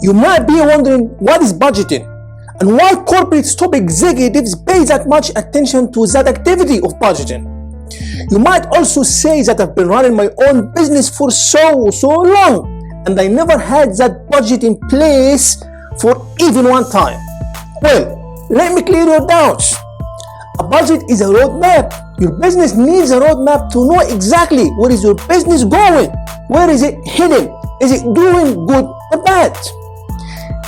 You might be wondering what is budgeting and why corporate top executives pay that much attention to that activity of budgeting. You might also say that I've been running my own business for so long and I never had that budget in place for even one time. Well, let me clear your doubts. A budget is a roadmap. Your business needs a roadmap to know exactly where is your business going. Where is it heading? Is it doing good or bad?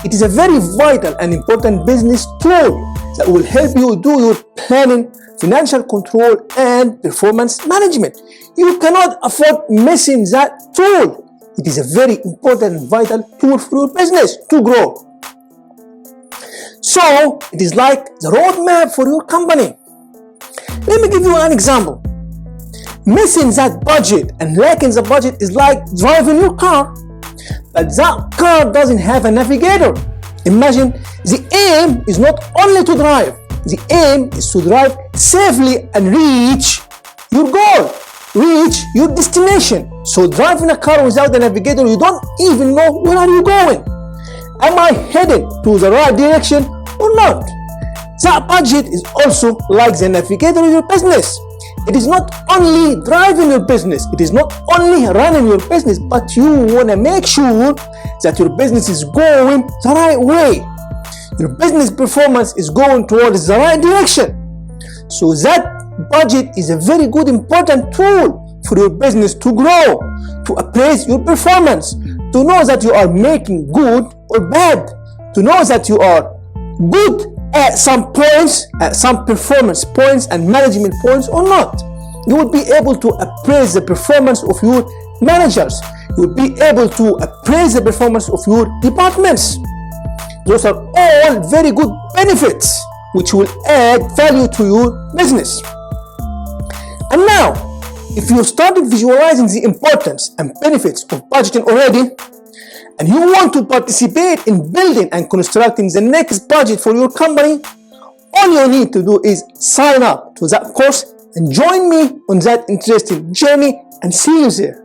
It is a very vital and important business tool that will help you do your planning, financial control, and performance management. You cannot afford missing that tool. It is a very important and vital tool for your business to grow. So, it is like the roadmap for your company. Let me give you an example. Missing that budget and lacking the budget is like driving your car, but that car doesn't have a navigator. Imagine the aim is not only to drive, the aim is to drive safely and reach your goal, reach your destination. So driving a car without a navigator, you don't even know where are you going. Am I headed to the right direction or not? That budget is also like the navigator of your business. It is not only driving your business, it is not only running your business, but you want to make sure that your business is going the right way. Your business performance is going towards the right direction. So that budget is a very good, important tool for your business to grow, to appraise your performance, to know that you are making good or bad, to know that you are good at some points, at some performance points and management points or not. You will be able to appraise the performance of your managers. You will be able to appraise the performance of your departments. Those are all very good benefits which will add value to your business. And now, if you started visualizing the importance and benefits of budgeting already, and you want to participate in building and constructing the next budget for your company, all you need to do is sign up to that course and join me on that interesting journey, and see you there.